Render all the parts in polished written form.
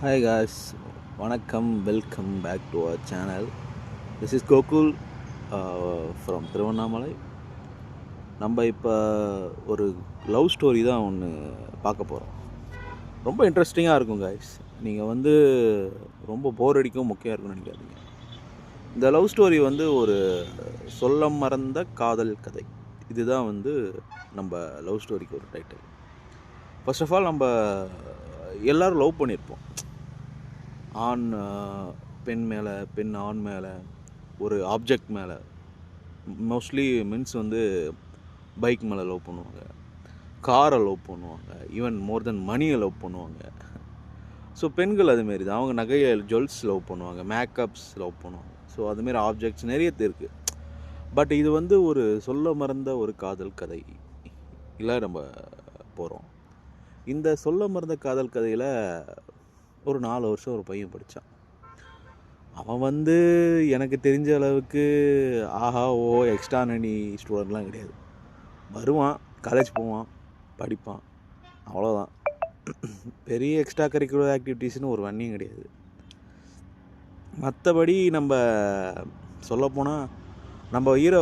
Hi guys, வணக்கம் welcome back to our channel. This is Gokul from Tiruvannamalai. நம்ம இப்போ ஒரு லவ் ஸ்டோரி தான் ஒன்று பார்க்க போகிறோம். ரொம்ப இன்ட்ரெஸ்டிங்காக இருக்கும் guys. நீங்கள் ரொம்ப போர் அடிக்கும் முக்கியம் இருக்குன்னு நினைக்காதீங்க. இந்த லவ் ஸ்டோரி ஒரு சொல்ல மறந்த காதல் கதை. இதுதான் நம்ம லவ் ஸ்டோரிக்கு ஒரு டைட்டில். ஃபர்ஸ்ட் ஆஃப் ஆல் நம்ம எல்லோரும் லவ் பண்ணியிருப்போம். ஆண் பெண் மேலே, பெண் ஆண் மேலே, ஒரு ஆப்ஜெக்ட் மேலே. மோஸ்ட்லி மென்ஸ் பைக் மேலே லவ் பண்ணுவாங்க, காரை லவ் பண்ணுவாங்க, ஈவன் மோர் தென் மணியை லவ் பண்ணுவாங்க. ஸோ பெண்கள் அதுமாரி தான், அவங்க நகையை ஜுவல்ஸ் லவ் பண்ணுவாங்க, மேக்கப்ஸ் லவ் பண்ணுவாங்க. ஸோ அதுமாரி ஆப்ஜெக்ட்ஸ் நிறைய இருக்குது. பட் இது ஒரு சொல்ல மறந்த ஒரு காதல் கதை இல்லை நம்ம போகிறோம். இந்த சொல்ல மறந்த காதல் கதையில் ஒரு 4 வருஷம் ஒரு பையன் படித்தான். அவன் எனக்கு தெரிஞ்ச அளவுக்கு ஆஹா ஓ எக்ஸ்ட்ரானரி ஸ்டூடெண்ட்லாம் கிடையாது. வருவான், காலேஜ் போவான், படிப்பான், அவ்வளோதான். பெரிய எக்ஸ்ட்ரா கரிக்குலர் ஆக்டிவிட்டீஸ்னு ஒரு வண்ணியும் கிடையாது. மற்றபடி நம்ம சொல்லப்போனால் நம்ம ஹீரோ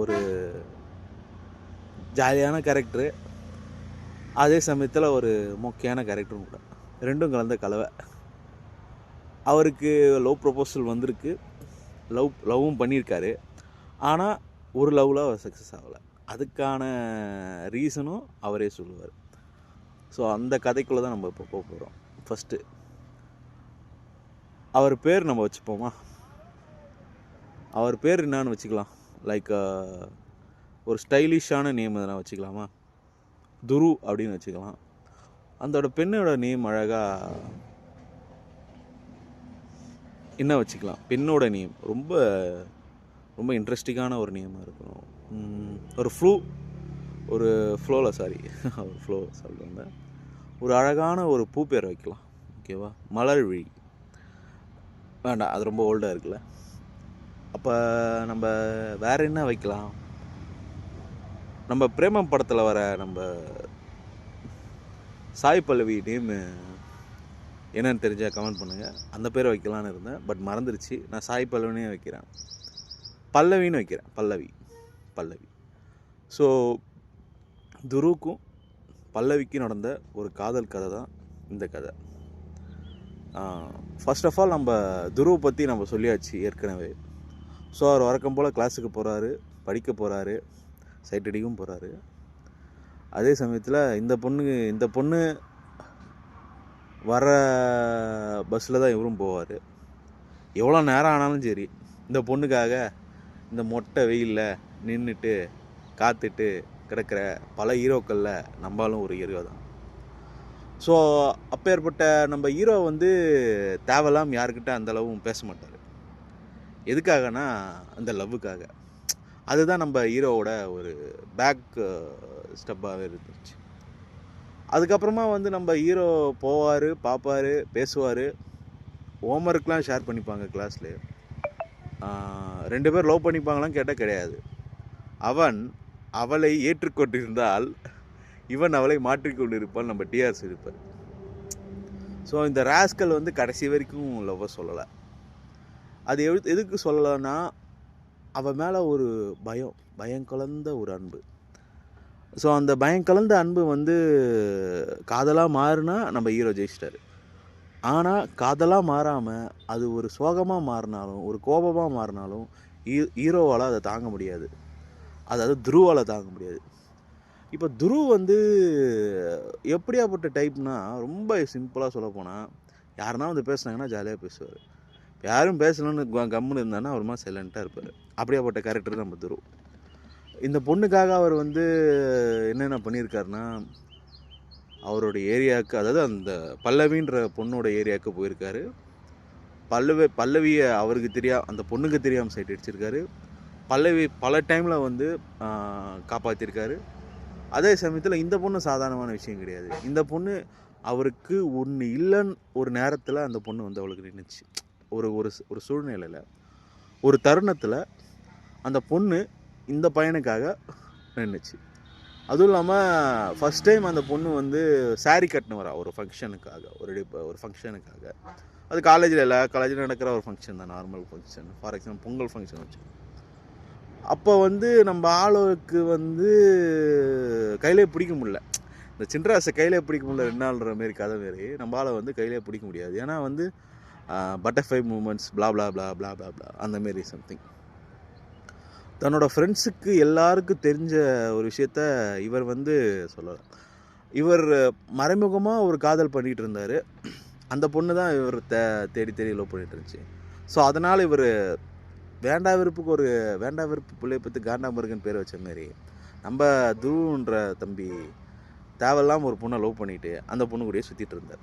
ஒரு ஜாலியான கேரக்டரு, அதே சமயத்தில் ஒரு மொக்கையான கேரக்டரும் கூட, ரெண்டும் கலந்த கலவை. அவருக்கு லவ் ப்ரொபோசல் வந்திருக்கு, லவ்வும் பண்ணியிருக்காரு. ஆனால் ஒரு லவ்வில் அவர் சக்ஸஸ் ஆகலை. அதுக்கான ரீசனும் அவரே சொல்லுவார். ஸோ அந்த கதைக்குள்ளே தான் நம்ம இப்போ போக போகிறோம். ஃபஸ்ட்டு அவர் பேர் நம்ம வச்சுப்போமா? அவர் பேர் என்னான்னு வச்சுக்கலாம். லைக் ஒரு ஸ்டைலிஷான நேம் எதனா வச்சுக்கலாமா? துரு அப்படின்னு வச்சுக்கலாம். அதோட பெண்ணோட நேம் அழகாக என்ன வச்சுக்கலாம்? பெண்ணோட நேம் ரொம்ப ரொம்ப இன்ட்ரெஸ்டிங்கான ஒரு நேமாக இருக்கணும். ஒரு ஃப்ளோ சொல்லுங்க. ஒரு அழகான ஒரு பூ பேர் வைக்கலாம், ஓகேவா? மலர்விழி வேண்டாம், அது ரொம்ப ஓல்டாக இருக்குல்ல. அப்போ நம்ம வேறு என்ன வைக்கலாம்? நம்ம பிரேமம் படத்தில் வர நம்ம சாய் பல்லவி நேமு என்னன்னு தெரிஞ்சால் கமெண்ட் பண்ணுங்கள். அந்த பேரை வைக்கலான்னு இருந்தேன், பட் மறந்துடுச்சு. நான் சாய் பல்லவினே வைக்கிறேன், பல்லவின்னு வைக்கிறேன். பல்லவி. ஸோ துருவுக்கும் பல்லவிக்கும் நடந்த ஒரு காதல் கதை தான் இந்த கதை. ஃபர்ஸ்ட் ஆஃப் ஆல் நம்ம துருவை பற்றி நம்ம சொல்லியாச்சு ஏற்கனவே. ஸோ அவர் வழக்கம் போல் கிளாஸுக்கு போகிறாரு, படிக்க போகிறாரு, சைட் அடிக்கும் போகிறாரு. அதே சமயத்தில் இந்த பொண்ணு வர பஸ்ஸில் தான் இவரும் போவார். எவ்வளோ நேரம் ஆனாலும் சரி இந்த பொண்ணுக்காக இந்த மொட்டை வெயிலில் நின்றுட்டு காத்துட்டு கிடக்கிற பல ஹீரோக்களில் நம்மளும் ஒரு ஹீரோ தான். ஸோ அப்பேற்பட்ட நம்ம ஹீரோ தேவையில்லாமல் யாருக்கிட்ட அந்தளவும் பேச மாட்டார். எதுக்காகனா அந்த லவ்வுக்காக. அதுதான் நம்ம ஹீரோவோட ஒரு பேக் ஸ்டெப்பாகவே இருந்துச்சு. அதுக்கப்புறமா நம்ம ஹீரோ போவார், பார்ப்பார், பேசுவார், ஹோம்ஒர்க்லாம் ஷேர் பண்ணிப்பாங்க கிளாஸில். 2 பேர் லவ் பண்ணிப்பாங்களாம் கேட்டால் கிடையாது. அவளை ஏற்றுக்கொண்டிருந்தால் இவன் அவளை மாற்றிக்கொண்டிருப்பான் நம்ம டிஆர்ஸ் இருப்பார். ஸோ இந்த ராஸ்கல் கடைசி வரைக்கும் லவ்வை சொல்லலை. அது எதுக்கு சொல்லலைன்னா, அவள் மேலே ஒரு பயம் கலந்த ஒரு அன்பு. ஸோ அந்த பயம் கலந்த அன்பு காதலாக மாறினா நம்ம ஹீரோ ஜெயிச்சிட்டார். ஆனால் காதலாக மாறாமல் அது ஒரு சோகமாக மாறினாலும், ஒரு கோபமாக மாறினாலும் ஹீரோவால் அதை தாங்க முடியாது. அதாவது துருவால் தாங்க முடியாது. இப்போ துரு எப்படியாப்பட்ட டைப்னா, ரொம்ப சிம்பிளாக சொல்ல போனால், யாருன்னா பேசுனாங்கன்னா ஜாலியாக பேசுவார். யாரும் பேசணுன்னு கம்முன்னு இருந்தாங்கன்னா அவருமா சைலண்ட்டாக இருப்பார். அப்படியாப்பட்ட கேரக்டர் நம்ம துரு. இந்த பொண்ணுக்காக அவர் என்னென்ன பண்ணியிருக்காருன்னா, அவருடைய ஏரியாவுக்கு, அதாவது அந்த பல்லவின்ற பொண்ணோட ஏரியாவுக்கு போயிருக்காரு. பல்லவியை அவருக்கு அந்த பொண்ணுக்கு தெரியாமல் சைட் அடிச்சிருக்காரு. பல்லவி பல டைமில் காப்பாற்றிருக்காரு. அதே சமயத்தில் இந்த பொண்ணு சாதாரணமான விஷயம் கிடையாது. இந்த பொண்ணு அவருக்கு ஒன்று இல்லைன்னு ஒரு நேரத்தில் அந்த பொண்ணு அவளுக்கு நின்றுச்சு. ஒரு ஒரு சூழ்நிலையில், ஒரு தருணத்தில் அந்த பொண்ணு இந்த பையனுக்காக நின்றுச்சு. அதுவும் இல்லாமல் ஃபஸ்ட் டைம் அந்த பொண்ணு வந்து சாரீ கட்டினு வரா ஒரு ஃபங்க்ஷனுக்காக, ஒரு ஃபங்க்ஷனுக்காக. அது காலேஜில் இல்லை, காலேஜில் நடக்கிற ஒரு ஃபங்க்ஷன் தான், normal function. For example Pongal function வச்சு. அப்போ வந்து நம்ம ஆளுக்கு வந்து கையிலே பிடிக்க முடியல, இந்த சின்ராசை கையிலே பிடிக்க முடியல 2 நாள்ன்ற மாரி கதை மாரி. நம்ம ஆளை வந்து கையிலே பிடிக்க முடியாது. ஏன்னா வந்து பட்டர்ஃப்ளை மூமெண்ட்ஸ் பிளா பிளா பிளா பிளா பிளா பிளா அந்தமாரி சம்திங். தன்னோட ஃப்ரெண்ட்ஸுக்கு எல்லாருக்கும் தெரிஞ்ச ஒரு விஷயத்த இவர் வந்து சொல்லலாம். இவர் மறைமுகமாக ஒரு காதல் பண்ணிகிட்டு இருந்தார். அந்த பொண்ணு தான் இவர் தேடி தேடி லவ் பண்ணிகிட்டு இருந்துச்சு. ஸோ அதனால் இவர் வேண்டா விருப்பு பிள்ளையை பற்றி காண்டாமிருகன் பேர் வச்ச மாரி நம்ம துருன்ற தம்பி தேவையில்லாமல் ஒரு பொண்ணை லவ் பண்ணிவிட்டு அந்த பொண்ணு கூடயே சுற்றிட்டு இருந்தார்.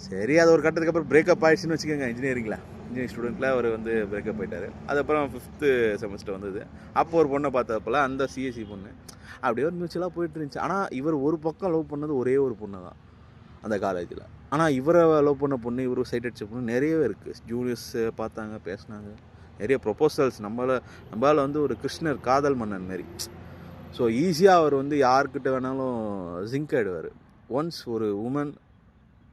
சரி, அது ஒரு கட்டத்துக்கு அப்புறம் பிரேக்கப் ஆகிடுச்சின்னு வச்சுக்கோங்க. இன்ஜினியரிங் ஸ்டூடெண்ட்டில் அவர் வந்து பிரேக்கப் ஆகிட்டார். அதுக்கப்புறம் 5th செமஸ்டர் வந்தது. அப்போ ஒரு பொண்ணை பார்த்தப்பல அந்த சிஎஸ்சி பொண்ணு அப்படியே ஒரு மியூச்சுவலாக போயிட்டு இருந்துச்சு. ஆனால் இவர் ஒரு பக்கம் லவ் பண்ணது ஒரே ஒரு பொண்ணு தான் அந்த காலேஜில். ஆனால் இவரை லவ் பண்ண பொண்ணு, இவரு சைட் அடித்த பொண்ணு நிறையவே இருக்குது. ஜூனியர்ஸ் பார்த்தாங்க, பேசினாங்க, நிறைய ப்ரொப்போசல்ஸ். நம்மளால் வந்து ஒரு கிருஷ்ணர் காதல் மன்னன் மாரி. ஸோ ஈஸியாக அவர் வந்து யார்கிட்ட வேணாலும் ஜிங்க் ஆகிடுவார். ஒன்ஸ் ஒரு உமன்,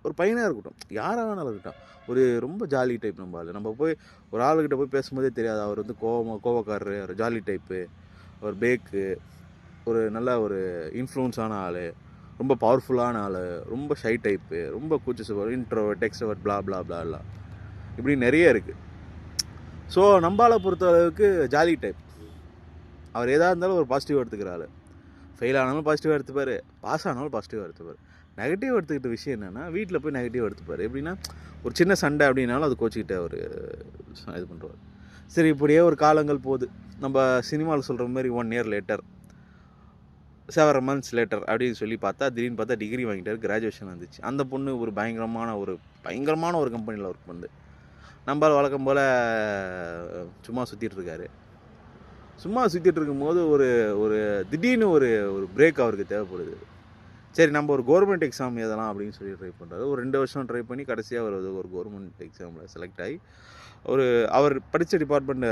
ஒரு பையனாக இருக்கட்டும், யாராக வேணாலும் இருக்கட்டும், ஒரு ரொம்ப ஜாலி டைப். நம்ம போய் ஒரு ஆளுக்கிட்ட போய் பேசும்போதே தெரியாது அவர் வந்து கோவக்காரரு, ஒரு ஜாலி டைப்பு, ஒரு பேக்கு, ஒரு நல்ல ஒரு இன்ஃப்ளூன்ஸான ஆள், ரொம்ப பவர்ஃபுல்லான ஆள், ரொம்ப ஷை டைப்பு, ரொம்ப கூச்சசுவர், இன்ட்ரோவர்ட், எக்ஸ்ட்ரோவர்ட், பிளா பிளா பிளா பிளா இப்படி நிறைய இருக்குது. ஸோ நம்மளை பொறுத்த அளவுக்கு ஜாலி டைப். அவர் எதாக இருந்தாலும் ஒரு பாசிட்டிவாக எடுத்துக்கிற ஆள். ஃபெயில் ஆனாலும் பாசிட்டிவாக எடுத்துப்பார், பாஸ் ஆனாலும் பாசிட்டிவாக எடுத்துப்பார். நெகட்டிவ் எடுத்துக்கிட்ட விஷயம் என்னென்னா, வீட்டில் போய் நெகட்டிவ் எடுத்துப்பார். எப்படின்னா, ஒரு சின்ன சண்டை அப்படின்னாலும் அது கோச்சிக்கிட்டு அவர் இது பண்ணுறார். சரி, இப்படியே ஒரு காலங்கள் போகுது. நம்ம சினிமாவில் சொல்கிற மாதிரி 1 year லேட்டர், 7 months லேட்டர் அப்படின்னு சொல்லி திடீர்னு பார்த்தா டிகிரி வாங்கிட்டார், கிராஜுவேஷன் வந்துச்சு. அந்த பொண்ணு ஒரு பயங்கரமான ஒரு கம்பெனியில் ஒர்க் பண்ணுது. நம்ம வழக்கம் போல் சும்மா சுற்றிட்டு இருக்காரு. சும்மா சுற்றிட்டு இருக்கும்போது ஒரு திடீர்னு ஒரு பிரேக் அவருக்கு தேவைப்படுது. சரி, நம்ம ஒரு கவர்மெண்ட் எக்ஸாம் எழுதலாம் அப்படின்னு சொல்லி ட்ரை பண்ணுறாரு. ஒரு 2 வருஷம் ட்ரை பண்ணி கடைசியாக அவர் ஒரு கவர்மெண்ட் எக்ஸாமில் செலக்ட் ஆகி அவர் படித்த டிபார்ட்மெண்ட்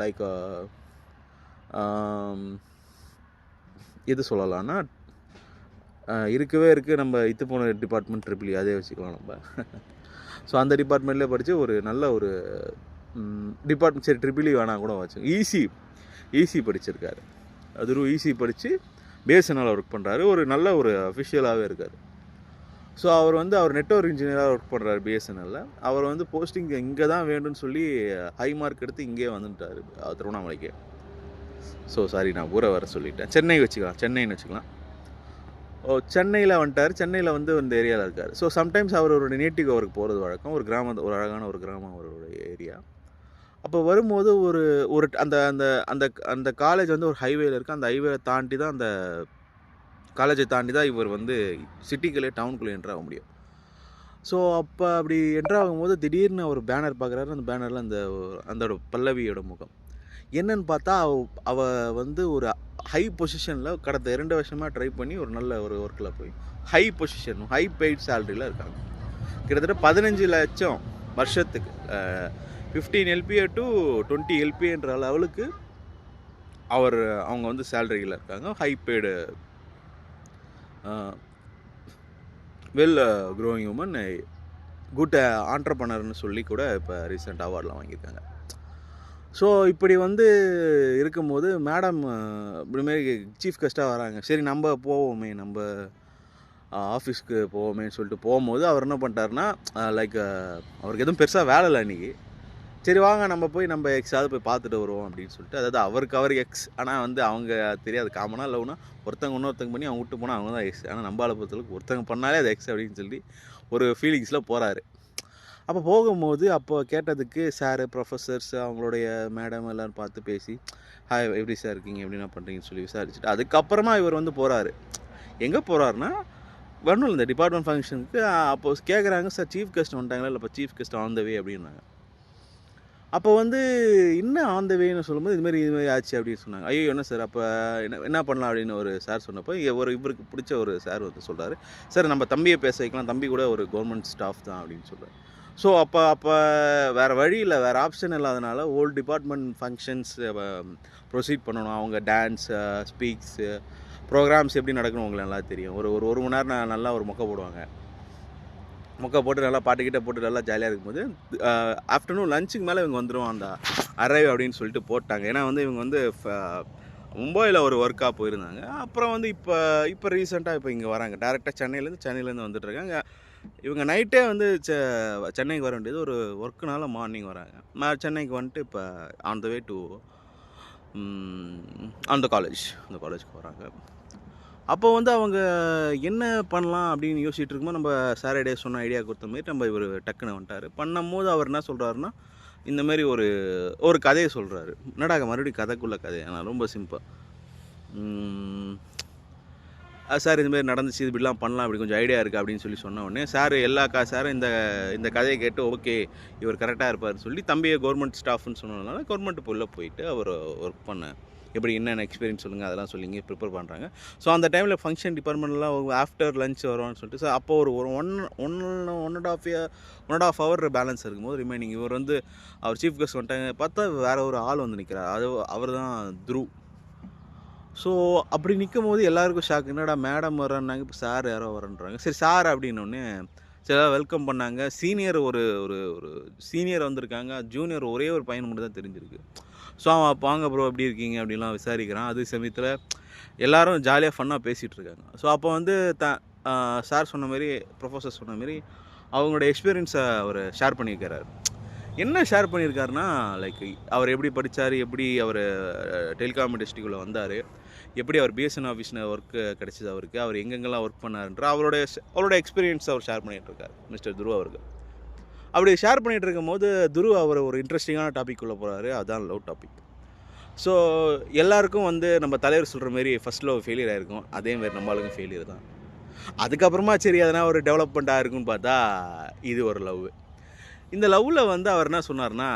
லைக் எது சொல்லலாம்னா இருக்கவே இருக்குது. நம்ம இது போன டிபார்ட்மெண்ட் ட்ரிபிள் அதே வச்சுக்கலாம் நம்ம. ஸோ அந்த டிபார்ட்மெண்ட்லேயே படித்து ஒரு நல்ல ஒரு டிபார்ட்மெண்ட், சரி ட்ரிபிள் வேணாம் கூட வச்சு ஈஸி படிச்சிருக்காரு. அது ஈஸி படித்து பிஎஸ்என்எல் ஒர்க் பண்ணுறாரு. ஒரு நல்ல ஒரு அஃபிஷியலாகவே இருக்கார். ஸோ அவர் நெட்வொர்க் இன்ஜினியராக ஒர்க் பண்ணுறாரு பிஎஸ்என்எல்ல. அவர் வந்து போஸ்டிங் இங்கே தான் வேண்டும்னு சொல்லி ஹை மார்க் எடுத்து இங்கே வந்துட்டார் திருவண்ணாமலைக்கு. ஸோ சாரி, நான் ஊரை வர சொல்லிட்டேன். சென்னைன்னு வச்சுக்கலாம். சென்னையில் வந்துட்டார். சென்னையில் வந்து இந்த ஏரியாவில் இருக்கார். ஸோ சம்டைம்ஸ் அவரோட நேட்டிவ் அவருக்கு போகிறது வழக்கம். ஒரு அழகான ஒரு கிராமம் அவருடைய ஏரியா. அப்போ வரும்போது ஒரு அந்த அந்த அந்த அந்த காலேஜ் வந்து ஒரு ஹைவேல இருக்குது. அந்த ஹைவேவை தாண்டி தான், அந்த காலேஜை தாண்டி தான் இவர் வந்து சிட்டிக்குள்ளே டவுனுக்குள்ளே என்ட்ரு ஆக முடியும். ஸோ அப்போ அப்படி என்ட்ரு ஆகும்போது திடீர்னு ஒரு பேனர் பார்க்குறாரு. அந்த பேனரில் அந்த பல்லவியோட முகம் என்னன்னு பார்த்தா, அவள் வந்து ஒரு ஹை பொசிஷனில் கடந்த 2 வருஷமாக ட்ரை பண்ணி ஒரு நல்ல ஒரு ஒர்க்கில் போய் ஹை பொசிஷன், ஹை பெய்ட் சேலரியில் இருக்காங்க. கிட்டத்தட்ட 15 லட்சம் வருஷத்துக்கு, 15 LPA to 20 LPAன்ற லெவலுக்கு அவங்க வந்து சேலரியில் இருக்காங்க. High paid, well growing woman, good ஆண்டர்ப்ரனர்னு சொல்லி கூட இப்போ ரீசெண்ட் அவார்டெலாம் வாங்கியிருக்காங்க. ஸோ இப்படி வந்து இருக்கும்போது மேடம் இப்படிமாரி சீஃப் கெஸ்ட்டாக வராங்க. சரி, நம்ம போவோமே, நம்ம ஆஃபீஸ்க்கு போவோமேன்னு சொல்லிட்டு போகும்போது அவர் என்ன பண்ணிட்டாருன்னா, லைக் அவருக்கு எதுவும் பெருசாக வேலை இல்லை அன்றைக்கி. சரி வாங்க நம்ம எக்ஸாவது போய் பார்த்துட்டு வருவோம் அப்படின்னு சொல்லிட்டு, அதாவது அவருக்கு எக்ஸ், ஆனால் வந்து அவங்க தெரியாது காமனாக லவ்னா இன்னொருத்தங்க பண்ணி அவங்க விட்டு போனால் அவங்க தான் எக்ஸ். ஆனால் நம்ம பொறுத்தளவுக்கு ஒருத்தங்க பண்ணாலே அது எக்ஸ் அப்படின்னு சொல்லி ஒரு ஃபீலிங்ஸில் போகிறாரு. அப்போ போகும்போது கேட்டதுக்கு சாரு, ப்ரொஃபஸர்ஸ், அவங்களுடைய மேடம் எல்லோரும் பார்த்து பேசி, ஹாய் எப்படி சார் இருக்கீங்க, எப்படி என்ன பண்ணுறீங்கன்னு சொல்லி விசாரிச்சுட்டு அதுக்கப்புறமா இவர் வந்து போகிறாரு. எங்கே போகிறாருன்னா, வரணும் இந்த டிபார்ட்மெண்ட் ஃபங்க்ஷனுக்கு. அப்போ கேட்குறாங்க, சார் சீஃப் கெஸ்ட் வந்துட்டாங்களா? இல்லை, இப்போ சீஃப் கெஸ்ட் ஆன் த வே அப்படின்னாங்க. அப்போ வந்து இன்னும் ஆன் த வேன்னு சொல்லும்போது இதுமாரி ஆச்சு அப்படின்னு சொன்னாங்க. ஐயோ என்ன சார், அப்போ என்ன பண்ணலாம் அப்படின்னு ஒரு சார் சொன்னப்போ இவருக்கு பிடிச்ச ஒரு சார் வந்து சொல்கிறாரு, சார் நம்ம தம்பியை பேச வைக்கலாம், தம்பி கூட ஒரு கவர்மெண்ட் ஸ்டாஃப் தான் அப்படின்னு சொல்கிறார். ஸோ அப்போ வேறு வழி இல்லை, வேறு ஆப்ஷன் இல்லாதனால ஓல்டு டிபார்ட்மெண்ட் ஃபங்க்ஷன்ஸ் ப்ரொசீட் பண்ணணும். அவங்க டான்ஸு, ஸ்பீக்ஸு, ப்ரோக்ராம்ஸ் எப்படி நடக்கணும் உங்களுக்கு நல்லா தெரியும். ஒரு மணி நேரம் நல்லா ஒரு மொக்கை போடுவாங்க. மொக்கை போட்டு நல்லா பாட்டுக்கிட்ட போட்டு நல்லா ஜாலியாக இருக்கும்போது ஆஃப்டர்நூன் லஞ்சுக்கு மேலே இவங்க வந்துடும் அந்த அரைவ் அப்படின்னு சொல்லிட்டு போட்டாங்க. ஏன்னா வந்து இவங்க வந்து மும்பையில் ஒரு ஒர்க்காக போயிருந்தாங்க. அப்புறம் வந்து இப்போ ரீசெண்டாக இப்போ இங்கே வராங்க. டேரெக்டாக சென்னையிலேருந்து வந்துட்டுருக்காங்க. இவங்க நைட்டே வந்து சென்னைக்கு வர வேண்டியது, ஒரு ஒர்க்குனால மார்னிங் வராங்க. சென்னைக்கு வந்துட்டு இப்போ ஆன் த வே டு அந்த காலேஜ்க்கு வராங்க. அப்போ வந்து அவங்க என்ன பண்ணலாம் அப்படின்னு யோசிச்சுட்டு இருக்கும்போது நம்ம சாட்டர்டே சொன்ன ஐடியா கொடுத்த மாதிரி நம்ம இவர் டக்குன்னு வந்துட்டார். பண்ணும்போது அவர் என்ன சொல்கிறாருன்னா, இந்தமாரி ஒரு கதையை சொல்கிறாரு. என்னடா மறுபடியும் கதைக்குள்ள கதை, நான் ரொம்ப சிம்பிள். சார் இதுமாரி நடந்துச்சு, இது இப்படிலாம் பண்ணலாம், இப்படி கொஞ்சம் ஐடியா இருக்குது அப்படின்னு சொல்லி சொன்ன உடனே சாரும் இந்த கதையை கேட்டு ஓகே இவர் கரெக்டாக இருப்பார்னு சொல்லி தம்பியை கவர்மெண்ட் ஸ்டாஃப்னு சொன்னதுனால கவர்மெண்ட் உள்ளே போயிட்டு அவர் ஒர்க் பண்ண எப்படி என்னென்ன எக்ஸ்பீரியன்ஸ் சொல்லுங்கள் அதெல்லாம் சொல்லிங்க ப்ரிப்பேர் பண்ணுறாங்க. ஸோ அந்த டைமில் ஃபங்க்ஷன் டிபார்ட்மெண்ட்லாம் ஆஃப்டர் லஞ்ச் வருவான்னு சொல்லிட்டு சார் அப்போ ஒரு one and half hour balance இருக்கும்போது ரிமைனிங் இவர் வந்து அவர் சீஃப் கெஸ்ட் வந்துட்டாங்க. பார்த்தா வேறு ஒரு ஆள் வந்து நிற்கிறார். அவர் தான் துருவ். ஸோ அப்படி நிற்கும் போது எல்லாருக்கும் ஷாக், என்னடா மேடம் வரேன்னாங்க, இப்போ சார் யாரோ வரேன்றாங்க. சரி சார் அப்படின்னோடனே சரி வெல்கம் பண்ணாங்க. சீனியர் ஒரு சீனியர் வந்திருக்காங்க, ஜூனியர் ஒரே ஒரு பையன் மட்டும் தான் தெரிஞ்சிருக்கு. ஸோ அவன் அப்போ வாங்க ப்ரோ எப்படி இருக்கீங்க அப்படின்லாம் விசாரிக்கிறான். அது சமயத்தில் எல்லோரும் ஜாலியாக ஃபன்னாக பேசிகிட்டு இருக்காங்க. ஸோ அப்போ வந்து சார் சொன்ன மாரி, ப்ரொஃபஸர் சொன்ன மாரி அவங்களோட எக்ஸ்பீரியன்ஸை அவர் ஷேர் பண்ணியிருக்கிறார். என்ன ஷேர் பண்ணியிருக்காருன்னா, லைக் அவர் எப்படி படித்தார், எப்படி அவர் டெலிகாம் இண்டஸ்ட்ரிக்குள்ளே வந்தார், எப்படி அவர் பிஎஸ்என் ஆஃபீஸில் ஒர்க்கு கிடச்சிது அவருக்கு, அவர் எங்கெங்கெல்லாம் ஒர்க் பண்ணாருன்ற அவரோட எக்ஸ்பீரியன்ஸ் அவர் ஷேர் பண்ணிகிட்ருக்கார் மிஸ்டர் துருவ் அவர்கள். அப்படி ஷேர் பண்ணிகிட்டு இருக்கும் போது துருவ் அவர் ஒரு இன்ட்ரெஸ்டிங்கான டாபிக் உள்ள போகிறாரு. அதுதான் லவ் டாபிக். ஸோ எல்லாருக்கும் வந்து நம்ம தலைவர் சொல்கிற மாரி ஃபஸ்ட் லவ் ஃபெயிலியர் ஆகிருக்கும், அதேமாரி நம்மளுக்கும் ஃபெயிலியர் தான். அதுக்கப்புறமா சரி அதனால் ஒரு டெவலப்மெண்ட்டாக இருக்குன்னு பார்த்தா இது ஒரு லவ். இந்த லவ்வில் வந்து அவர் என்ன சொன்னார்னா,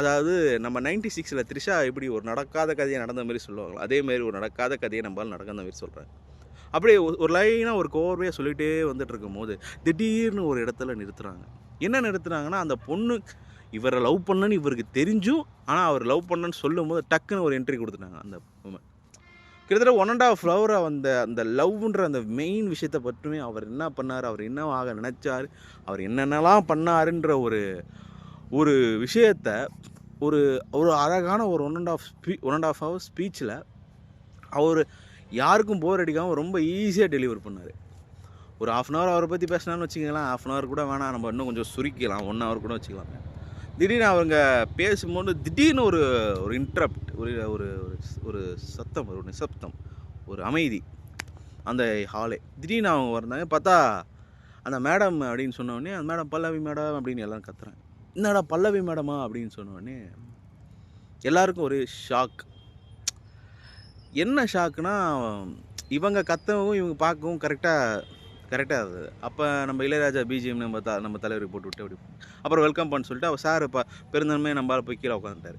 அதாவது நம்ம 96ல் த்ரிஷா எப்படி ஒரு நடக்காத கதையை நடந்த மாதிரி சொல்லுவாங்களோ அதேமாரி ஒரு நடக்காத கதையை நம்மளால் நடந்த மாதிரி சொல்கிறாங்க. அப்படியே ஒரு லைனாக ஒரு கோர்வையாக சொல்லிகிட்டே வந்துட்டு இருக்கும் போது திடீர்னு ஒரு இடத்துல நிறுத்துகிறாங்க. என்ன நிறுத்துனாங்கன்னா, அந்த பொண்ணு இவரை லவ் பண்ணன்னு இவருக்கு தெரிஞ்சும் ஆனால் அவர் லவ் பண்ணன்னு சொல்லும் போது டக்குன்னு ஒரு என்ட்ரி கொடுத்துட்டாங்க. அந்த கிட்டத்தட்ட 1.5 hour அந்த லவ்ன்ற அந்த மெயின் விஷயத்தை பற்றுமே அவர் என்ன பண்ணார், அவர் என்ன ஆக நினச்சார், அவர் என்னென்னலாம் பண்ணாருன்ற ஒரு விஷயத்தை ஒரு அழகான ஒரு 1.5 hour ஸ்பீச்சில் அவர் யாருக்கும் போர் அடிக்காமல் ரொம்ப ஈஸியாக டெலிவர் பண்ணார். ஒரு 1/2 hour அவரை பற்றி பேசினான்னு வச்சுக்கலாம், 1/2 hour கூட வேணாம், நம்ம இன்னும் கொஞ்சம் சுருக்கிக்கலாம், 1 hour கூட வச்சுக்கலாங்க. திடீர்னு அவங்க பேசும்போது திடீர்னு ஒரு இன்ட்ரப்ட், ஒரு சத்தம், ஒரு நிசப்தம், ஒரு அமைதி அந்த ஹாலே. திடீர்னு அவங்க வந்தாங்க. பார்த்தா அந்த மேடம் அப்படின்னு சொன்னோடனே, அந்த மேடம் பல்லவி மேடம் அப்படின்னு எல்லோரும் கத்துறாங்க. என்னடா பல்லவி மேடமா அப்படின்னு சொன்னோடனே எல்லாருக்கும் ஒரு ஷாக். என்ன ஷாக்குனா, இவங்க கத்தவும் இவங்க பார்க்கவும் கரெக்டாக இருந்தது. அப்போ நம்ம இளையராஜா பிஜிஎம் நம்ம தலைவருக்கு போட்டு விட்டு அப்படி அப்புறம் வெல்கம் பண்ண சொல்லிட்டு அவர் சார் இப்போ பெருந்தன்மையை நம்மளால் போய் கீழே உட்காந்துட்டார்.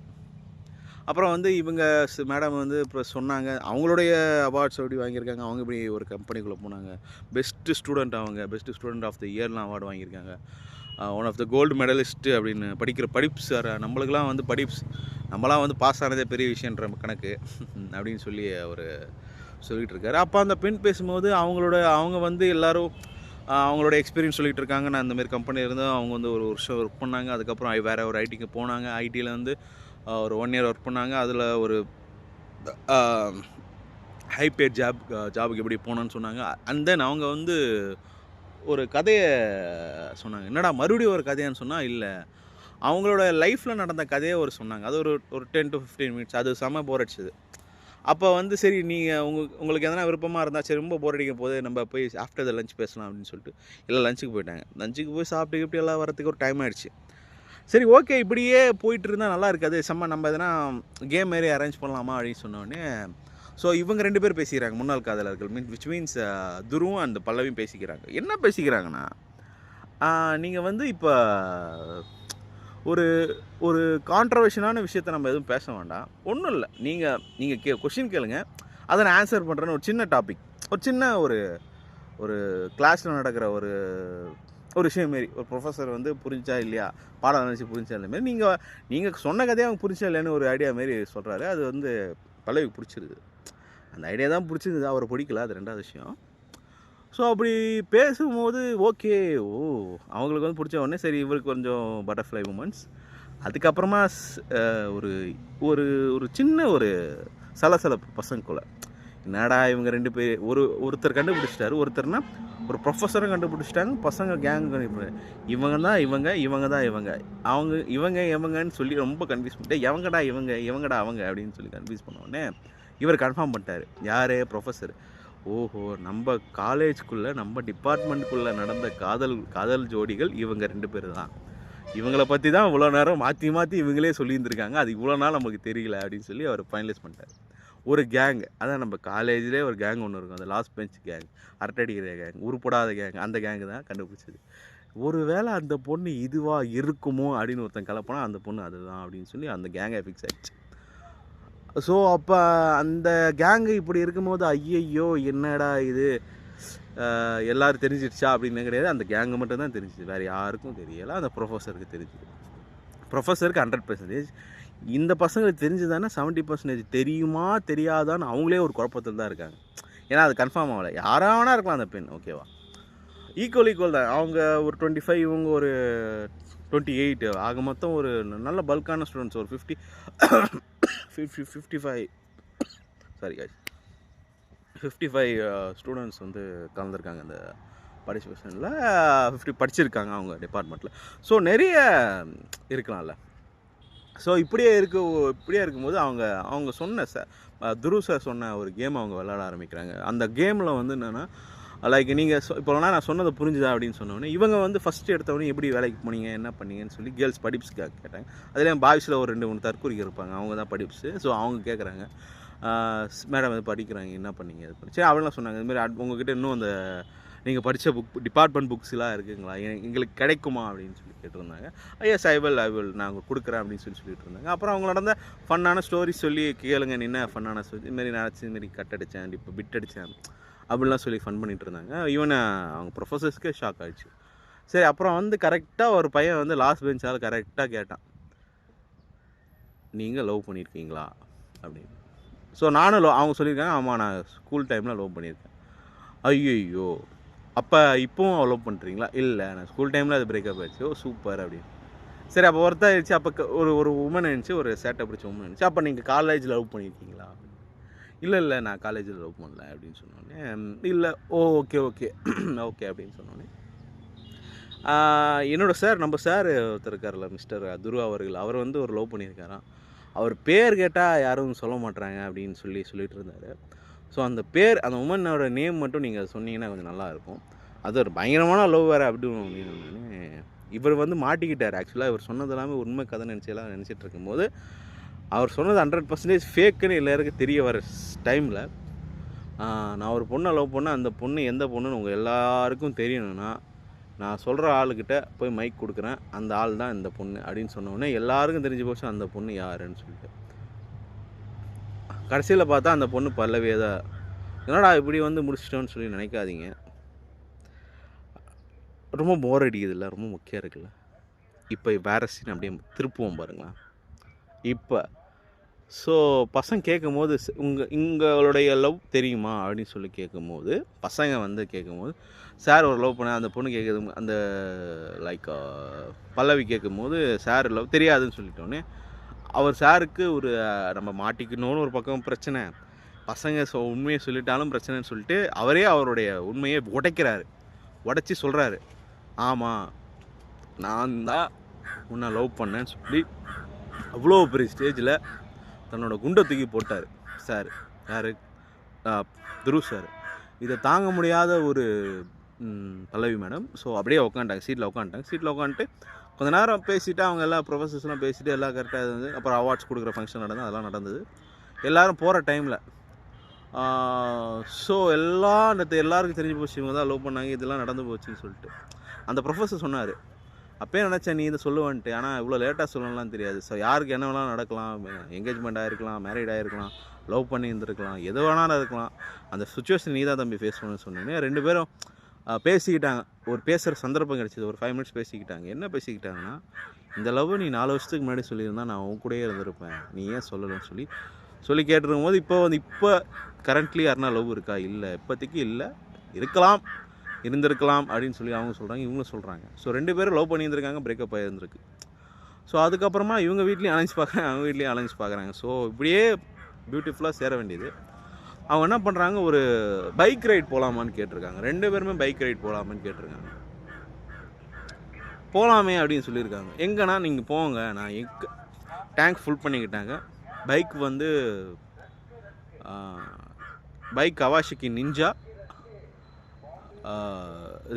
அப்புறம் வந்து இவங்க மேடம் வந்து இப்போ சொன்னாங்க அவங்களுடைய அவார்ட்ஸ் எப்படி வாங்கியிருக்காங்க, அவங்க இப்படி ஒரு கம்பெனிக்குள்ளே போனாங்க, பெஸ்ட்டு ஸ்டூடெண்ட், அவங்க பெஸ்ட்டு ஸ்டூடெண்ட் ஆஃப் த இயர்லாம் அவார்டு வாங்கியிருக்காங்க, one of the gold medalist அப்படின்னு படிப்பு சார், நம்மளுக்கெல்லாம் வந்து நம்மளாம் வந்து பாஸ் ஆனதே பெரிய விஷயன்ற கணக்கு அப்படின்னு சொல்லி அவர் சொல்லிகிட்டு இருக்காரு. அப்போ அந்த பெண் பேசும்போது அவங்க வந்து எல்லோரும் அவங்களோட எக்ஸ்பீரியன்ஸ் சொல்லிகிட்டு இருக்காங்க. நான் இந்தமாரி கம்பெனியில் இருந்து அவங்க வந்து ஒரு வருஷம் ஒர்க் பண்ணாங்க, அதுக்கப்புறம் வேறு ஒரு ஐடிக்கு போனாங்க, ஐடியில் வந்து ஒரு 1 year ஒர்க் பண்ணாங்க, அதில் ஒரு ஹை பேட் ஜாபுக்கு எப்படி போனான்னு சொன்னாங்க. அண்ட் தென் அவங்க வந்து ஒரு கதையை சொன்னாங்க. என்னடா மறுபடியும் ஒரு கதையான்னு சொன்னால், இல்லை அவங்களோட லைஃப்பில் நடந்த கதையை சொன்னாங்க. அது ஒரு 10 to 15 minutes. அது செம்ம போர் அடிச்சது. அப்போ வந்து சரி நீங்கள் உங்களுக்கு எதனா விருப்பமாக இருந்தால் சரி ரொம்ப போர் அடிக்கும் போது நம்ம போய் ஆஃப்டர் த லஞ்ச் பேசலாம் அப்படின்னு சொல்லிட்டு எல்லாம் லஞ்சுக்கு போயிட்டாங்க. லஞ்சுக்கு போய் சாப்பிட்டு எல்லாம் வரத்துக்கு ஒரு டைம் ஆகிடுச்சு. சரி ஓகே இப்படியே போயிட்டு இருந்தால் நல்லா இருக்காது, நம்ம எதனா கேம் மாரி அரேஞ்ச் பண்ணலாமா அப்படின்னு சொன்னோடனே ஸோ இவங்க 2 பேர் பேசிக்கிறாங்க, முன்னாள் காதலர்கள், விச் மீன்ஸ் துருவும் அந்த பல்லவியும் பேசிக்கிறாங்க. என்ன பேசிக்கிறாங்கன்னா, நீங்கள் வந்து இப்போ ஒரு கான்ட்ரவர்ஷனான விஷயத்தை நம்ம எதுவும் பேச வேண்டாம், ஒன்றும் இல்லை, நீங்கள் கொஷின் கேளுங்க, அதை நான் ஆன்சர் பண்ணுறேன்னு ஒரு சின்ன டாபிக், ஒரு சின்ன ஒரு கிளாஸில் நடக்கிற ஒரு ஒரு விஷயம் மாரி ஒரு ப்ரொஃபஸர் வந்து புரிஞ்சா இல்லையா, பாடம் நினச்சி புரிஞ்சா இல்லை மாரி நீங்கள் சொன்ன கதையை அவங்க புரிஞ்சா இல்லைன்னு ஒரு ஐடியா மாரி சொல்கிறாரு. அது வந்து பல்லவிக்கு பிடிச்சிருது. அந்த ஐடியா தான் பிடிச்சிருந்தது, அவரை பிடிக்கல, அது 2வது விஷயம். ஸோ அப்படி பேசும்போது ஓகே, அவங்களுக்கு வந்து பிடிச்ச உடனே சரி இவருக்கு கொஞ்சம் பட்டர்ஃப்ளை மூமெண்ட்ஸ். அதுக்கப்புறமா ஒரு ஒரு ஒரு சின்ன ஒரு சலசலப்பு பசங்களுக்குள்ள. என்னடா இவங்க 2 பேர் ஒருத்தர் கண்டுபிடிச்சிட்டாரு, ஒருத்தர்னா ஒரு ப்ரொஃபஸரும் கண்டுபிடிச்சிட்டாங்க, பசங்க கேங் இவங்க தான் இவங்க தான் அவங்க இவங்கன்னு சொல்லி ரொம்ப கன்ஃபியூஸ் பண்ணிட்டு இவங்கடா அவங்க அப்படின்னு சொல்லி கன்ஃபியூஸ் பண்ண உடனே இவர் கன்ஃபார்ம் பண்ணிட்டாரு. யார்? ப்ரொஃபஸர். ஓஹோ, நம்ம காலேஜ்குள்ளே நம்ம டிபார்ட்மெண்ட்டுக்குள்ளே நடந்த காதல் ஜோடிகள் இவங்க 2 பேர் தான். இவங்களை பற்றி தான் இவ்வளோ நேரம் மாற்றி இவங்களே சொல்லியிருந்துருக்காங்க, அது இவ்வளோ நாள் நமக்கு தெரியல அப்படின்னு சொல்லி அவர் ஃபைனலைஸ் பண்ணிட்டார். ஒரு கேங், அதான் நம்ம காலேஜ்லேயே ஒரு கேங் ஒன்று இருக்கும், அந்த லாஸ்ட் பெஞ்ச் கேங், அரட்டடிக்கிற கேங், உருப்படாத கேங், அந்த கேங்கு தான் கண்டுபிடிச்சது. ஒரு வேளை அந்த பொண்ணு இதுவாக இருக்குமோ அப்படின்னு ஒருத்தன் கலப்பனா அந்த பொண்ணு அதுதான் அப்படின்னு சொல்லி அந்த கேங்கை ஃபிக்ஸ் ஆகிடுச்சு. ஸோ அப்போ அந்த கேங்கு இப்படி இருக்கும்போது ஐயையோ என்னடா இது எல்லோரும் தெரிஞ்சிடுச்சா அப்படின்னு கிடையாது, அந்த கேங்கு மட்டும் தான் தெரிஞ்சிச்சு, வேறு யாருக்கும் தெரியலை. அந்த ப்ரொஃபஸருக்கு தெரிஞ்சுது. ப்ரொஃபஸருக்கு 100%. இந்த பசங்களுக்கு தெரிஞ்சுதானே 70% தெரியுமா தெரியாதான்னு அவங்களே ஒரு குழப்பத்தில் தான் இருக்காங்க. ஏன்னா அது கன்ஃபார்ம் ஆகலை. யாராக வேணா இருக்கலாம் அந்த பெண், ஓகேவா, ஈக்குவல் தான். அவங்க ஒரு 25, இவங்க ஒரு 28, ஆக மொத்தம் ஒரு நல்ல பல்கான ஸ்டூடெண்ட்ஸ், ஒரு 55 ஸ்டூடெண்ட்ஸ் வந்து கலந்துருக்காங்க அந்த பார்ட்டிசிபேஷனில். 50 படிச்சிருக்காங்க அவங்க டிபார்ட்மெண்ட்டில். ஸோ நிறைய இருக்கலாம்ல. ஸோ இப்படியே இருக்கும்போது அவங்க சொன்ன துரு சார் சொன்ன ஒரு கேம் அவங்க விளையாட ஆரம்பிக்கிறாங்க. அந்த கேமில் வந்து என்னென்னா, லைக் நீங்கள் இப்போலாம் நான் சொன்னதை புரிஞ்சுதா அப்படின்னு சொன்னோடனே இவங்க வந்து ஃபஸ்ட்டு எடுத்தவொடனே எப்படி வேலைக்கு போனீங்க என்ன பண்ணீங்கன்னு சொல்லி கேர்ள்ஸ் படிப்ஸ்க்காக கேட்டாங்க. அதுலேயும் பாய்ஸில் ஒரு 2-3 தற்கூரிகள் இருப்பாங்க, அவங்க தான் படிப்ஸு. ஸோ அவங்க கேட்குறாங்க, மேடம் இது படிக்கிறாங்க என்ன பண்ணீங்க அது பண்ணி. சரி அவங்களாம் சொன்னாங்க, இதுமாதிரி உங்ககிட்ட இன்னும் அந்த நீங்கள் படித்த டிபார்ட்மெண்ட் புக்ஸ்லாம் இருக்குங்களா, எங்களுக்கு கிடைக்குமா அப்படின்னு சொல்லி கேட்டிருந்தாங்க. எஸ் ஐ வில் நாங்கள் கொடுக்குறேன் அப்படின்னு சொல்லிட்டு இருந்தாங்க. அப்புறம் அவங்க நடந்த ஃபன்னான ஸ்டோரிஸ் சொல்லி கேளுங்க, என்ன ஃபன்னான ஸ்டோரி, இதுமாரி நினச்சி இதுமாரி கட் அடித்தேன், இப்போ பிட் அடித்தேன் அப்படிலாம் சொல்லி ஃபன் பண்ணிகிட்டு இருந்தாங்க. ஈவன் அவங்க ப்ரொஃபஸர்ஸ்க்கே ஷாக் ஆகிடுச்சு. சரி அப்புறம் வந்து கரெக்டாக ஒரு பையன் வந்து லாஸ்ட் பெஞ்சால் கரெக்டாக கேட்டான், நீங்கள் லவ் பண்ணியிருக்கீங்களா அப்படின்னு. ஸோ நானும் அவங்க சொல்லியிருக்காங்க, ஆமாம் நான் ஸ்கூல் டைமில் லவ் பண்ணியிருக்கேன். ஐயோ, அப்போ இப்போவும் லவ் பண்ணுறீங்களா? இல்லை, நான் ஸ்கூல் டைமில் அது பிரேக்கப் ஆகிடுச்சு. ஓ சூப்பர் அப்படின்னு. சரி அப்போ ஒருத்தாயிடுச்சு. அப்போ ஒரு உமன் இருந்துச்சு, ஒரு சேட்டை பிடிச்ச உமன் இருந்துச்சு. அப்போ நீங்கள் காலேஜில் லவ் பண்ணியிருக்கீங்களா? இல்லை நான் காலேஜில் லவ் பண்ணல அப்படின்னு சொன்னோடனே, இல்லை ஓகே அப்படின்னு சொன்னோடனே, என்னோடய சார், நம்ம சார் ஒருத்தர் இருக்கார்ல மிஸ்டர் துரு அவர்கள், அவர் வந்து ஒரு லவ் பண்ணியிருக்காராம். அவர் பேர் கேட்டால் யாரும் சொல்ல மாட்டாங்க அப்படின்னு சொல்லிட்டு இருந்தார். ஸோ அந்த பேர், அந்த உமனோட நேம் மட்டும் நீங்கள் சொன்னீங்கன்னா கொஞ்சம் நல்லாயிருக்கும். அது ஒரு பயங்கரமான லவ் வேறு அப்படின்னு இவர் வந்து மாட்டிக்கிட்டார். ஆக்சுவலாக இவர் சொன்னது எல்லாமே உண்மை கதை நினச்சிட்டு இருக்கும்போது, அவர் சொன்னது 100% ஃபேக்குன்னு எல்லாருக்கும் தெரிய வர டைமில், நான் ஒரு பொண்ணை லவ் பண்ணேன், அந்த பொண்ணு எந்த பொண்ணுன்னு உங்கள் எல்லாருக்கும் தெரியணும்னா நான் சொல்கிற ஆளுக்கிட்ட போய் மைக் கொடுக்குறேன், அந்த ஆள் தான் இந்த பொண்ணு அப்படின்னு சொன்னோடனே எல்லாருக்கும் தெரிஞ்சு போச்சு அந்த பொண்ணு யாருன்னு சொல்லிட்டு. கடைசியில் பார்த்தா அந்த பொண்ணு பல்லவியே தான். என்னடா இப்படி வந்து முடிச்சிட்டோன்னு சொல்லி நினைக்காதீங்க, ரொம்ப போர் அடிக்குது இல்லை, ரொம்ப முக்கியம் இருக்குல்ல. இப்போ வேறு சீன் அப்படியே திருப்புவோம் பாருங்களேன். இப்போ ஸோ பசங்க கேட்கும்போது உங்களுடைய லவ் தெரியுமா அப்படின்னு சொல்லி கேட்கும்போது, பசங்க வந்து கேட்கும்போது, சார் ஒரு லவ் பண்ண அந்த பொண்ணு கேட்குது, அந்த லைக் பல்லவி கேட்கும்போது சார் லவ் தெரியாதுன்னு சொல்லிட்டோன்னே, அவர் சாருக்கு ஒரு நம்ம மாட்டிக்கணும்னு ஒரு பக்கம் பிரச்சனை, பசங்க உண்மையை சொல்லிட்டாலும் பிரச்சனைன்னு சொல்லிட்டு அவரே அவருடைய உண்மையை உடைச்சி சொல்கிறாரு, ஆமாம் நான் தான் உன்னை லவ் பண்ணேன்னு சொல்லி அவ்வளோ பெரிய ஸ்டேஜில் தன்னோட குண்டை தூக்கி போட்டார் சார். யார்? துரு சார். இதை தாங்க முடியாத ஒரு பல்லவி மேடம். ஸோ அப்படியே உட்காந்துட்டாங்க, சீட்டில் உட்காந்துட்டு கொஞ்ச நேரம் பேசிவிட்டு அவங்க எல்லா ப்ரொஃபஸர்ஸ்லாம் பேசிவிட்டு எல்லாம் கரெக்டாக இருந்தது. அப்புறம் அவார்ட்ஸ் கொடுக்குற ஃபங்க்ஷன் அதெல்லாம் நடந்தது. எல்லோரும் போகிற டைமில் ஸோ எல்லாருக்கும் தெரிஞ்சு போச்சு இவங்க தான் லவ் பண்ணாங்க, இதெல்லாம் நடந்து போச்சுன்னு சொல்லிட்டு அந்த ப்ரொஃபஸர் சொன்னார், அப்போயே நினச்சேன் நீ இதை சொல்லுவேன்ட்டு, ஆனால் இவ்வளோ லேட்டாக சொல்லலாம் தெரியாது. ஸோ யாருக்கு என்ன வேணாலும் நடக்கலாம், என்கேஜ்மெண்ட் ஆகிருக்கலாம், மேரீட் ஆகிருக்கலாம், லவ் பண்ணி இருந்திருக்கலாம், எது வேணாலும் இருக்கலாம், அந்த சுச்சுவேஷன் நீ தான் தம்பி ஃபேஸ் பண்ணணும்னு சொன்னேன். 2 பேரும் பேசிக்கிட்டாங்க. ஒரு பேசுகிற சந்தர்ப்பம் கிடச்சிது. ஒரு 5 மினிட்ஸ் பேசிக்கிட்டாங்க. என்ன பேசிக்கிட்டாங்கன்னா, இந்த லவ் நீ 4 வருஷத்துக்கு முன்னாடி சொல்லியிருந்தா நான் உன் கூடயே இருந்திருப்பேன், நீ ஏன் சொல்லலைன்னு சொல்லி கேட்டிருக்கும்போது, இப்போ கரண்ட்லி யாருனா லவ் இருக்கா? இல்லை, இப்போதைக்கு இல்லை, இருக்கலாம், இருந்திருக்கலாம் அப்படின்னு சொல்லி அவங்க சொல்கிறாங்க, இவங்களும் சொல்கிறாங்க. ஸோ 2 பேரும் லவ் பண்ணியிருந்திருக்காங்க, பிரேக்கப் ஆகியிருந்திருக்கு. ஸோ அதுக்கப்புறமா இவங்க வீட்லேயும் அலைன்ஸ் பார்க்குறாங்க, அவங்க வீட்லேயும் அலைன்ஸ் பார்க்குறாங்க. ஸோ இப்படியே பியூட்டிஃபுல்லாக சேர வேண்டியது. அவங்க என்ன பண்ணுறாங்க, ஒரு பைக் ரைட் போகலாமான்னு கேட்டிருக்காங்க. 2 பேருமே பைக் ரைட் போகலாமான்னு கேட்டிருக்காங்க. போகலாமே அப்படின்னு சொல்லியிருக்காங்க. எங்கன்னா நீங்கள் போங்க, நான் டேங்க் ஃபுல் பண்ணிக்கிட்டாங்க. பைக் வந்து பைக் கவாஷிகி நிஞ்சா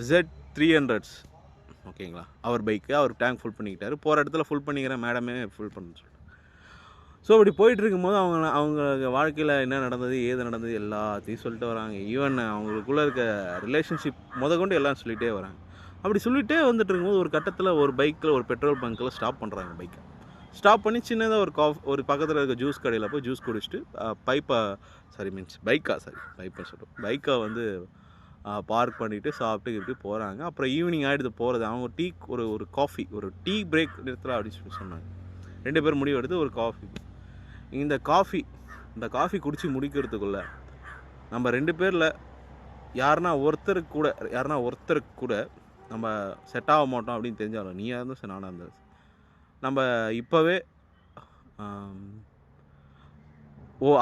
Z300s, ஓகேங்களா? அவர் பைக்கு, அவர் டேங்க் ஃபுல் பண்ணிக்கிட்டாரு. போகிற இடத்துல ஃபுல் பண்ணிக்கிறேன் மேடமே, ஃபுல் பண்ண சொல்லிட்டு. ஸோ இப்படி போயிட்டு இருக்கும்போது அவங்க வாழ்க்கையில் என்ன நடந்தது, ஏது நடந்தது எல்லாத்தையும் சொல்லிட்டு வராங்க. ஈவன் அவங்களுக்குள்ளே இருக்க ரிலேஷன்ஷிப் கொண்டு எல்லாம் சொல்லிகிட்டே வராங்க. அப்படி சொல்லிகிட்டே வந்துட்டு இருக்கும்போது ஒரு கட்டத்தில் ஒரு பைக்கில் ஒரு பெட்ரோல் பங்க்கில் ஸ்டாப் பண்ணுறாங்க பைக்கை. ஸ்டாப் பண்ணி சின்னதாக ஒரு பக்கத்தில் இருக்க ஜூஸ் கடையில் போய் ஜூஸ் குடிச்சிட்டு பைக்கை வந்து பார்க் பண்ணிவிட்டு சாப்பிட்டு இப்படி போகிறாங்க. அப்புறம் ஈவினிங் ஆகிடுது போகிறது. அவங்க ஒரு காஃபி, ஒரு டீ பிரேக் நிறுத்தலாம் அப்படின்னு சொல்லி சொன்னாங்க. 2 பேரும் முடிவு எடுத்து ஒரு காஃபி. இந்த காஃபி குடித்து முடிக்கிறதுக்குள்ளே நம்ம 2 பேரில் யாருனா ஒருத்தருக்கு கூட நம்ம செட் ஆக மாட்டோம் அப்படின்னு தெரிஞ்சாலும், நீயாக இருந்தாலும் சரி, நானாக இருந்தாலும் நம்ம இப்போவே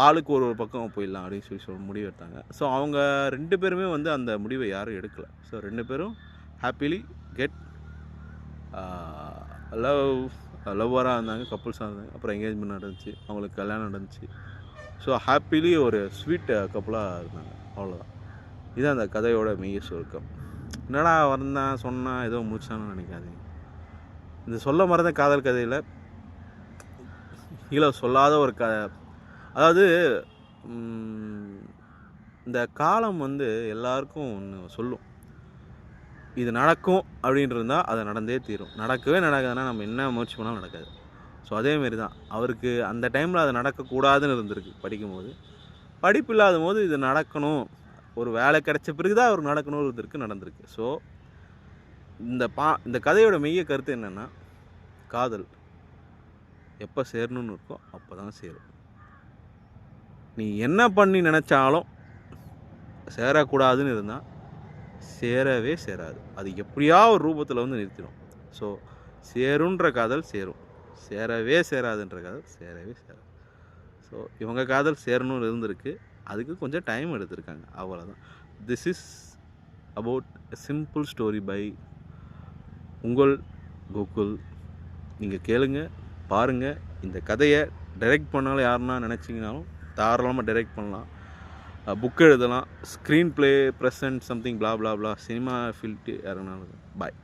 ஆளுக்கு ஒரு பக்கம் போயிடலாம் அப்படின்னு சொல்லி முடிவு எடுத்தாங்க. ஸோ அவங்க 2 பேருமே வந்து அந்த முடிவை யாரும் எடுக்கலை. ஸோ 2 பேரும் ஹாப்பிலி கெட் லவ்வராக இருந்தாங்க, கப்புள்ஸாக இருந்தாங்க. அப்புறம் என்கேஜ்மெண்ட் நடந்துச்சு, அவங்களுக்கு கல்யாணம் நடந்துச்சு. ஸோ ஹாப்பிலி ஒரு ஸ்வீட் கப்புளாக இருந்தாங்க. அவ்வளோதான். இதுதான் அந்த கதையோட மெய்ய சுருக்கம். என்னடா சொன்னால் ஏதோ முடிச்சான்னு நினைக்காதீங்க. இந்த சொல்ல மறந்த காதல் கதையில் கீழே சொல்லாத ஒரு அதாவது இந்த காலம் வந்து எல்லாருக்கும் ஒன்று சொல்லும், இது நடக்கும் அப்படின்னு இருந்தால் அது நடந்தே தீரும். நடக்கவே நடக்காதுன்னா நம்ம என்ன முயற்சி பண்ணாலும் நடக்காது. ஸோ அதேமாரி தான் அவருக்கு அந்த டைமில் அது நடக்கக்கூடாதுன்னு இருந்திருக்கு. படிப்பு இல்லாத போது இது நடக்கணும், ஒரு வேலை கிடைச்ச பிறகு தான் அவருக்கு நடக்கணும்னு நடந்திருக்கு. ஸோ இந்த கதையோட மெய்ய கருத்து என்னென்னா, காதல் எப்போ சேரணும்னு இருக்கோ அப்போ தான் சேரும். நீ என்ன பண்ணி நினச்சாலும் சேரக்கூடாதுன்னு இருந்தால் சேரவே சேராது. அது எப்படியா ஒரு ரூபத்தில் வந்து நிறுத்திடும். ஸோ சேருன்ற காதல் சேரும், சேரவே சேராதுன்ற காதல் சேரவே சேராது. ஸோ இவங்க காதல் சேரணும்னு இருந்திருக்கு, அதுக்கு கொஞ்சம் டைம் எடுத்திருக்காங்க, அவ்வளோதான். This is about a simple story by உங்கள் கோகுல். நீங்கள் கேளுங்க, பாருங்கள். இந்த கதையை டைரக்ட் பண்ணாலும் யாருன்னா நினச்சிங்கனாலும் தாராளமாக டைரக்ட் பண்ணலாம், புக் எழுதலாம், ஸ்க்ரீன் ப்ளே ப்ரெசன்ட் சம்திங் ப்ளா ப்ளா ப்ளா, சினிமா ஃபீல்டு யாருன்னாலும். பாய்.